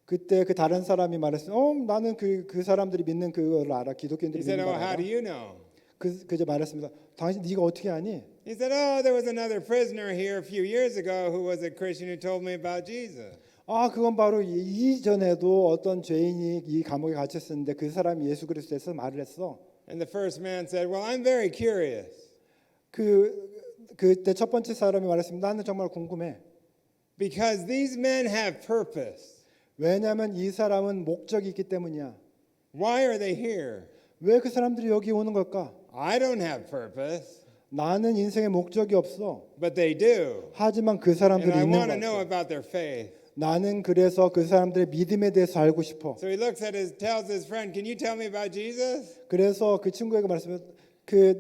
그때 그 다른 사람이 말했어. 나는 그 사람들이 믿는 그걸 알아. 기독교인들이 He said, 믿는 oh, 걸 how 알아. do you know? 그저 말했습니다. 당신 네가 어떻게 아니? He said, oh, there was another prisoner here a few years ago who was a Christian who told me about Jesus. 그건 바로 이전에도 어떤 죄인이 이 감옥에 갇혀 있었는데 그 사람이 예수 그리스도에서 말을 했어. And the first man said, well, I'm very curious. 그때 첫 번째 사람이 말했습니다. 나는 정말 궁금해. Because these men have purpose. 왜냐하면 이 사람은 목적이 있기 때문이야. Why are they here? 왜 그 사람들이 여기 오는 걸까? I don't have purpose, 나는 인생에 목적이 없어. but they do. 하지만 그 And 사람들이 I 있는 want to 것 know 같아. about their faith. 나는 그래서 그 사람들의 믿음에 대해서 알고 싶어. So he tells his friend, can you tell me about Jesus? 그래서 그 친구에게 말했으면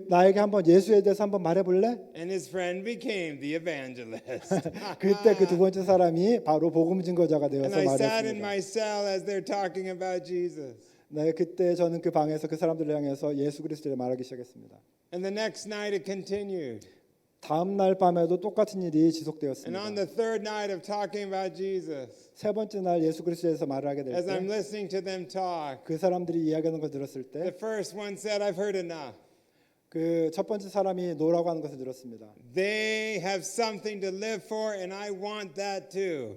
나에게 한번 예수에 대해서 한번 말해볼래? And his friend became the evangelist. 그때 그 두 번째 사람이 바로 복음 증거자가 And 되어서 I sat in 말했습니다. my cell as they're talking about Jesus. 네, 그때 저는 그 방에서 그 사람들을 향해서 예수 그리스도를 말하기 시작했습니다. And the next night it continued. 다음 날 밤에도 똑같은 일이 And 지속되었습니다. on the third night of talking about Jesus, 세 번째 날 예수 그리스도에서 말을 하게 될 as I'm 때 listening to them talk, 그 사람들이 이야기하는 걸 들었을 the 때 first one said, I've heard enough. 그 첫 번째 사람이 노라고 하는 것을 들었습니다. They have something to live for, and I want that too.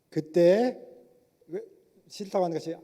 그때 싫다고 하는 것이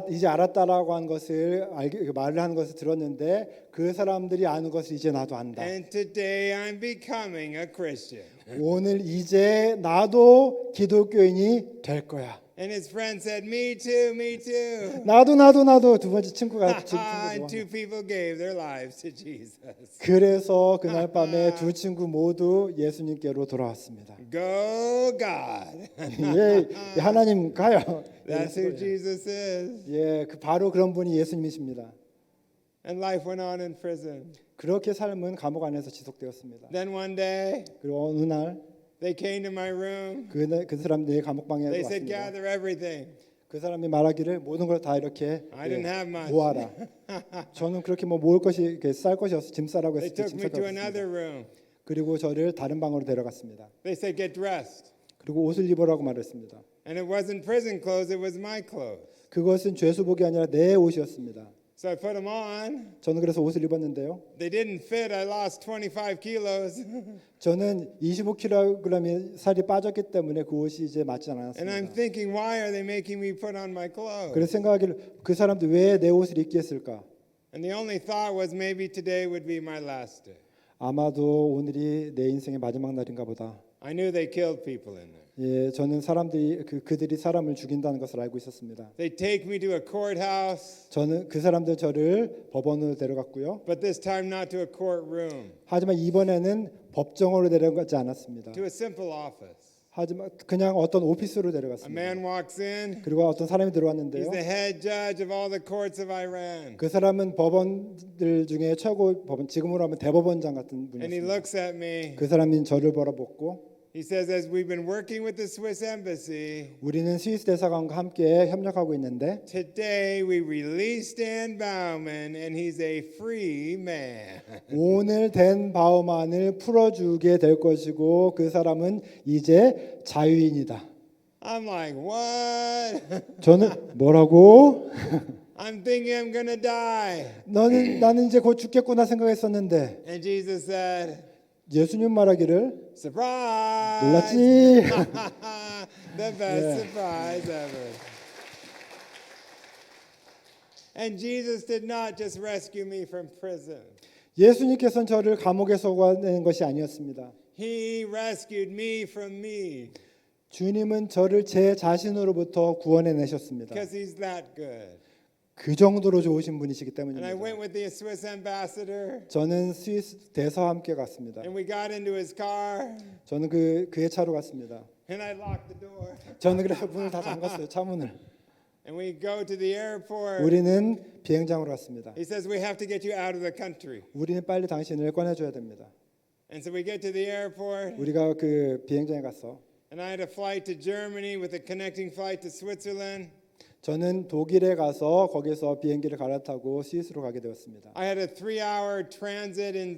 이제 알았다라고 하는 것을 말을 하는 것을 들었는데 그 사람들이 아는 것을 이제 나도 안다. And today I'm becoming a Christian. 오늘 이제 나도 기독교인이 될 거야. And his friend said, me too, me too. 나도 두 번째 친구가 And two people gave their lives to Jesus. 그래서 그날 밤에 두 친구 모두 예수님께로 돌아왔습니다. Go God. 예, 하나님 가요. That's who Jesus is. 예, 바로 그런 분이 예수님이십니다. And life went on in prison. 그렇게 삶은 감옥 안에서 지속되었습니다. Then one day, 그리고 어느 날 they came to my room. 그 사람들이 감옥방에 They said, 왔습니다. gather everything. 그 사람이 말하기를 모든 걸 다 이렇게 I didn't have much. 모아라. 저는 그렇게 모을 것이 쌀 것이 없어 짐 싸라고 They 했을 때 took 짐 me to 싸갔습니다. another room. 그리고 저를 다른 방으로 데려갔습니다. They said, get dressed. 그리고 옷을 입으라고 말했습니다. And it wasn't prison clothes, it was my clothes. 그것은 죄수복이 아니라 내 옷이었습니다. So I put them on. 저는 그래서 옷을 입었는데요. They didn't fit. I lost 25 kilos. 저는 25kg의 살이 빠졌기 때문에 그 옷이 이제 맞지 And I'm 않았습니다. thinking, why are they making me put on my clothes? 그래서 생각하기를 그 사람들 왜 내 옷을 입게 했을까? And the only thought was maybe today would be my last day. 아마도 오늘이 내 인생의 마지막 날인가 보다. I knew they killed people in there. 예, 저는 그들이 사람을 죽인다는 것을 알고 있었습니다. They take me to a courthouse, 저는 그 사람들 저를 법원으로 데려갔고요. but this time not to a courtroom, 하지만 이번에는 법정으로 데려가지 않았습니다. to a simple office. 하지만 그냥 어떤 오피스로 A 데려갔습니다. man walks in. 그리고 어떤 사람이 He's 들어왔는데요. the head judge of all the courts of Iran. 그 사람은 법원들 중에 최고 법원, 지금으로 하면 대법원장 같은 And he 분이었습니다. looks at me. 그 사람이 저를 바라보고 He says, as we've been working with the Swiss embassy, 우리는 스위스 대사관과 함께 협력하고 있는데 today we released Dan Bauman and he's a free man. 오늘 댄 바우만을 풀어주게 될 것이고 그 사람은 이제 자유인이다. I'm like, what? 저는 뭐라고? I'm thinking I'm gonna die. 나는 이제 곧 죽겠구나 생각했었는데 And Jesus said, 예수님 말하기를 surprise! 놀랐지? The best surprise ever. And Jesus did not just rescue me from prison. 예수님께서는 저를 감옥에서 구원하는 것이 아니었습니다. He rescued me from me 주님은 저를 제 자신으로부터 구원해 내셨습니다. because he's that good. 그 정도로 좋으신 분이시기 And I 때문입니다. went with the Swiss ambassador 저는 스위스 대사와 함께 갔습니다. and we got into his car 저는 그의 차로 갔습니다. and I locked the door. 저는 그래서 문을 다 잠갔어요. 차 문을. And we go to the airport. 우리는 비행장으로 갔습니다. He says, we have to get you out of the country. 우리는 빨리 당신을 꺼내줘야 됩니다. And so we get to the airport 우리가 그 비행장에 가서 And I had a flight to Germany with a connecting flight to Switzerland. 저는 독일에 가서 거기서 비행기를 갈아타고 스위스로 가게 되었습니다. I had a 3-hour transit in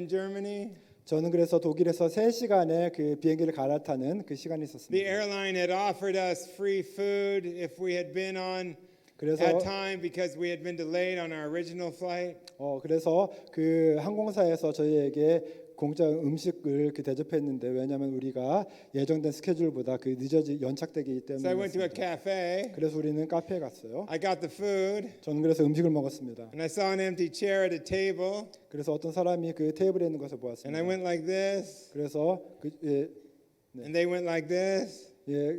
Germany. 저는 그래서 독일에서 3시간의 그 비행기를 갈아타는 그 시간이 The 있었습니다. airline had offered us free food if we had been on 그래서 at time because we had been delayed on our original flight. 그래서 그 항공사에서 저희에게 공짜 음식을 그 대접했는데 왜냐하면 우리가 예정된 스케줄보다 그 연착되기 So I went to a 때문이었습니다. cafe. 그래서 우리는 카페에 갔어요. I got the food, 저는 그래서 음식을 먹었습니다. and I saw an empty chair at a table, 그래서 어떤 사람이 그 테이블에 있는 것을 and I 보았습니다. went like this, 그래서 and they went like this. 예,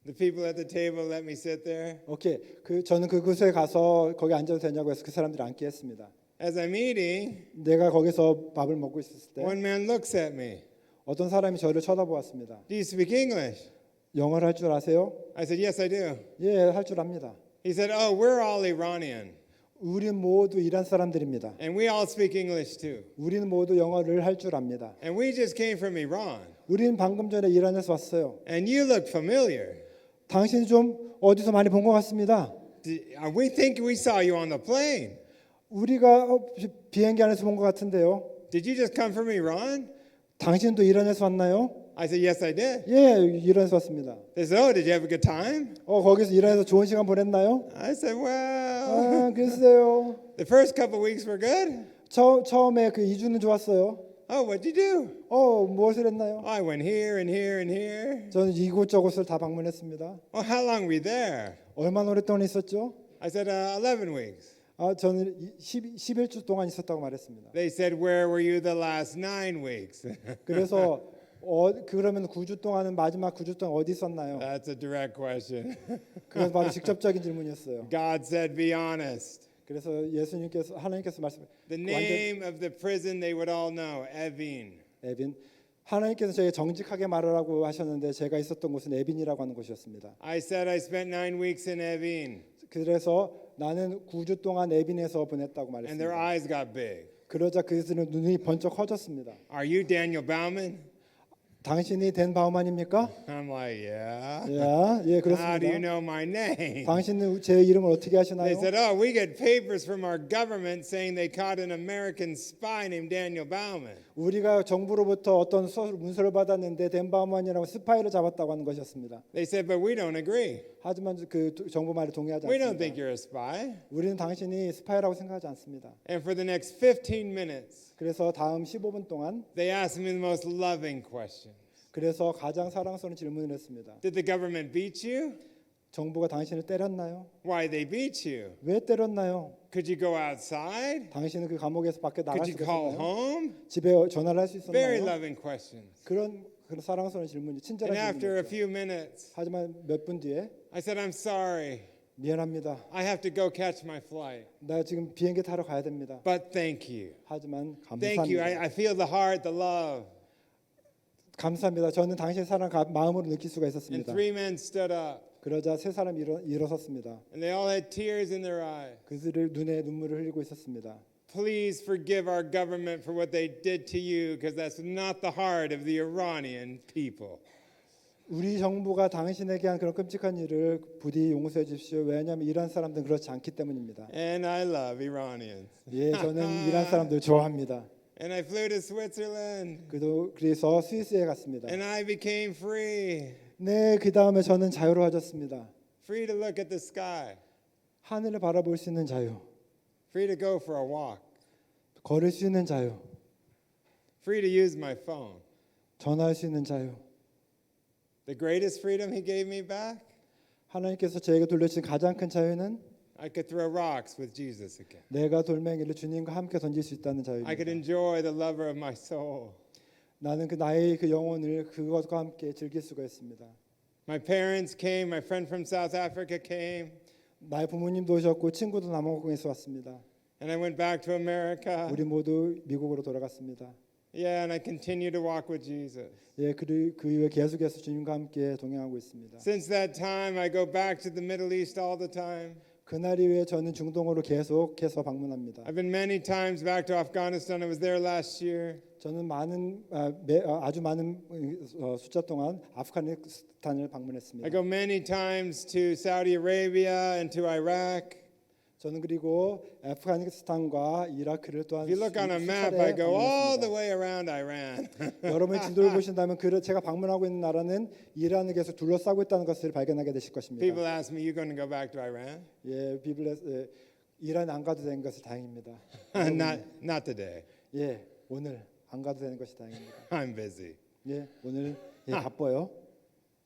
The people at the table let me sit there. 오케이. 저는 그곳에 가서 거기 앉아도 되냐고 해서 그 사람들이 앉게 했습니다. As I'm eating, 내가 거기서 밥을 먹고 있었을 때 one man looks at me. 어떤 사람이 저를 쳐다보았습니다. Do you speak English? 영어를 할 줄 아세요? I said, yes, I do. 예, 할 줄 압니다. He said, oh, we're all Iranian, 우리 모두 이란 사람들입니다. and we all speak English too. 우리는 모두 영어를 할 줄 압니다. And we just came from Iran. 우리는 방금 전에 이란에서 왔어요. And you look familiar. 당신이 좀 어디서 많이 본 것 같습니다. We think we saw you on the plane. 우리가 비행기 안에서 본 것 같은데요. Did you just come from Iran? 당신도 이란에서 왔나요? I said, yes, I did. 예, 이란에서 왔습니다. They said, oh, did you have a good time? 거기서 이란에서 좋은 시간 보냈나요? I said, well, 글쎄요. the first couple weeks were good. 처음에 그 2주는 좋았어요. Oh, what'd you do? 무엇을 했나요? I went here and here and here. 저는 이곳저곳을 다 방문했습니다. Oh, how long were you there? 얼마나 오랫동안 있었죠? I said, 11 weeks. 저는 11주 동안 있었다고 말했습니다. They said, where were you the last 9 weeks? 그래서 그러면 9주 동안은 마지막 9주 동안 어디 있었나요? That's a direct question. 그건 바로 직접적인 질문이었어요. God said, be honest. 그래서 하나님께서 말씀 The name of the prison they would all know, Evin. 에빈 하나님께서 저에게 정직하게 말하라고 하셨는데 제가 있었던 곳은 에빈이라고 하는 곳이었습니다. I said I spent 9 weeks in Evin, 그래서 나는 9주 동안 에빈에서 보냈다고 and their 말했습니다. eyes got big. 그러자 그들은 눈이 번쩍 커졌습니다. Are you Daniel Bauman? 당신이 댄 바우만입니까? I'm like, yeah. 예, How do you 그렇습니다. know my name? 당신은 제 이름을 어떻게 They 하시나요? said, oh, we get papers from our government saying they caught an American spy named Daniel Bauman. 우리가 정부로부터 어떤 문서를 받았는데 댄 바우만이라고 스파이를 잡았다고 하는 것이었습니다. They said, but we don't agree. 하지만 그 정부 말에 동의하지 We don't think 않습니다. you're a spy. 우리는 당신이 스파이라고 생각하지 않습니다. And for the next 15 minutes, 그래서 다음 15분 동안 they asked me the most loving questions. 그래서 가장 사랑스러운 질문을 했습니다. Did the government beat you? 정부가 당신을 때렸나요? Why they beat you? 왜 때렸나요? Could you go outside? 당신은 그 감옥에서 밖에 나갈 Could 수 you call 있었나요? home? 집에 전화를 할 수 Very 있었나요? loving questions. 그런 사랑스러운 질문이 And 친절한 after a 질문이었죠. few minutes, 하지만 몇 분 뒤에 I said, I'm sorry. 미안합니다. I have to go catch my flight. 나 지금 비행기 타러 가야 됩니다. But thank you. 하지만 Thank you. 감사합니다. I feel the heart, the love. 감사합니다. 저는 당신의 사랑 마음으로 느낄 수가 And 있었습니다. 3 men stood up, 그러자 세 사람이 일어섰습니다. and they all had tears in their eyes. 그들을 눈에 눈물을 흘리고 있었습니다. Please forgive our government for what they did to you, because that's not the heart of the Iranian people. 우리 정부가 당신에게 한 그런 끔찍한 일을 부디 용서해 주십시오. 왜냐하면 이란 사람들은 그렇지 않기 때문입니다. And I love Iranians. 예, 저는 이란 사람들 좋아합니다. And I flew to Switzerland, 그래서 스위스에 갔습니다. and I became free. 네, 그 다음에 저는 자유로워졌습니다. Free to look at the sky. 하늘을 바라볼 수 있는 자유, Free to go for a walk. 걸을 수 있는 자유, Free to use my phone. 전화할 수 있는 자유. The greatest freedom he gave me back? 하나님께서 저에게 돌려주신 가장 큰 자유는 I could throw rocks with Jesus again. 내가 돌멩이를 주님과 함께 던질 수 있다는 I could 자유입니다. enjoy the lover of my soul. 나는 나의 그 영혼을 그것과 함께 즐길 수가 있습니다. My parents came, my friend from South Africa came, 나의 부모님도 오셨고 친구도 남아공에서 왔습니다. and I went back to America. 우리 모두 미국으로 돌아갔습니다. Yeah, and I continue to walk with Jesus. 예, 그 이후에 계속해서 주님과 함께 동행하고 있습니다. Since that time, I go back to the Middle East all the time. 그날 이후에 저는 중동으로 계속해서 방문합니다. I've been many times back to Afghanistan. I was there last year. 저는 아주 많은 숫자 동안 아프가니스탄을 I 방문했습니다. go many times to Saudi Arabia and to Iraq. 저는 그리고 아프가니스탄과 이라크를 또한 If you look on a map, 수차례 I go all the 방문했습니다. way around Iran. 여러분이 지도를 보신다면 제가 방문하고 있는 나라는 이란을 계속 둘러싸고 있다는 것을 발견하게 되실 것입니다. People ask me, "You going to go back to Iran?" 예, 이란 안 가도 되는 것이 다행입니다. Not today. 예, 오늘 안 가도 되는 것이 다행입니다. I'm busy. 예, 오늘 바빠요.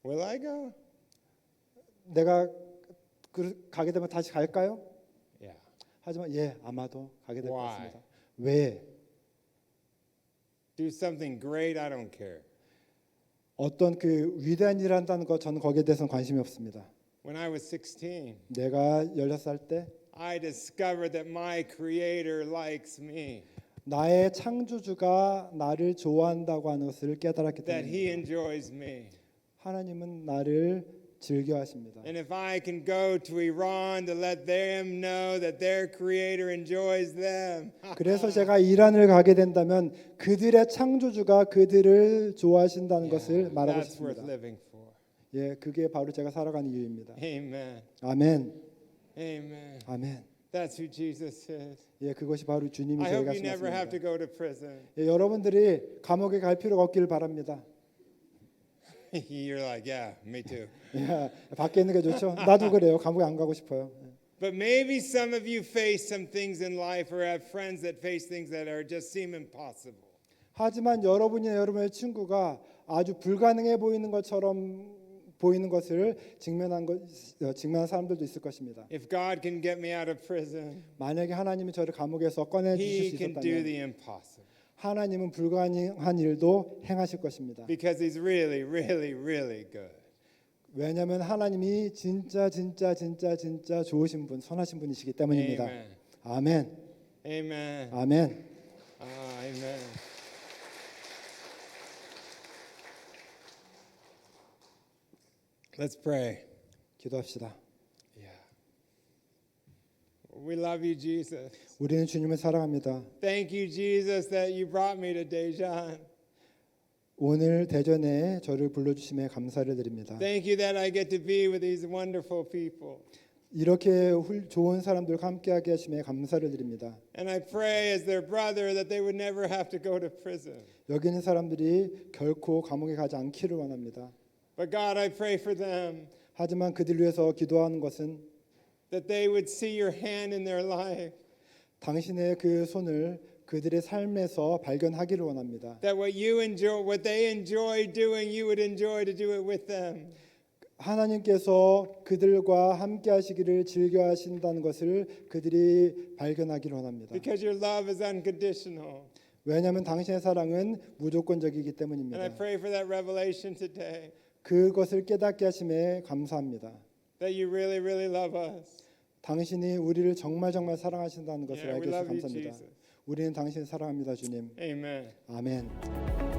Will I go? 내가 가게 되면 다시 갈까요? Yeah. 하지만 아마도 가게 될 것 Why? 같습니다. 왜? Do something great. I don't care. 어떤 그 위대한 일을 한다는 것 저는 거기에 대해서는 관심이 없습니다. When I was 16, 내가 16살 때 I discovered that my Creator likes me, 나의 창조주가 나를 좋아한다고 하는 것을 깨달았기 that He 때문에 enjoys me. 하나님은 나를 즐겨하십니다. And if I can go to Iran to let them know that their Creator enjoys them, 그래서 제가 이란을 가게 된다면 그들의 창조주가 그들을 좋아하신다는 것을 말하고 that's worth 싶습니다. living for. 예, 그게 바로 제가 살아가는 이유입니다. Amen. 아멘. Amen. 아멘. That's who Jesus is. 예, 그것이 바로 주님이 I hope 저희가 you never have to 신었습니다. go to prison. 예, 여러분들이 감옥에 갈 필요가 없기를 바랍니다. You're like, yeah, me too. 예, 밖에 있는 게 좋죠. 나도 그래요. 감옥에 안 가고 싶어요. But maybe some of you face some things in life or have friends that face things that are just seem impossible. 하지만 여러분이나 여러분의 친구가 아주 불가능해 보이는 것처럼 보이는 것을 직면한 사람들도 있을 것입니다. If God can get me out of prison, 만약에 하나님이 저를 감옥에서 꺼내 주실 He 수 can do 있었다면 the impossible. 하나님은 불가능한 일도 행하실 것입니다. Because He's really, really, really good. 왜냐하면 하나님이 진짜 좋으신 분, 선하신 분이시기 때문입니다. Amen. 아멘. Amen. 아멘. Amen. Let's pray. 기도합시다. Yeah. We love you, Jesus. 우리는 주님을 사랑합니다. Thank you, Jesus, that you brought me to Daejeon. 오늘 대전에 저를 불러주심에 감사를 드립니다. Thank you that I get to be with these wonderful people. 이렇게 좋은 사람들과 함께하게 하심에 감사를 드립니다. And I pray as their brother that they would never have to go to prison. 여기 있는 사람들이 결코 감옥에 가지 않기를 원합니다. But God, I pray for them 하지만 그들 위해서 기도하는 것은 that they would see your hand in their life. 당신의 그 손을 그들의 삶에서 발견하기를 원합니다. That what they enjoy doing, you would enjoy to do it with them. 하나님께서 그들과 함께 하시기를 즐겨 하신다는 것을 그들이 발견하기를 원합니다. Because your love is unconditional. 왜냐하면 당신의 사랑은 무조건적이기 And I 때문입니다. pray for that revelation today. 그것을 깨닫게 하심에 감사합니다. That you really, really love us. 당신이 우리를 정말 사랑하신다는 것을 Yeah, we 알게 해주셔서 love you, 감사합니다. Jesus. 우리는 당신을 사랑합니다, 주님. Amen. 아멘.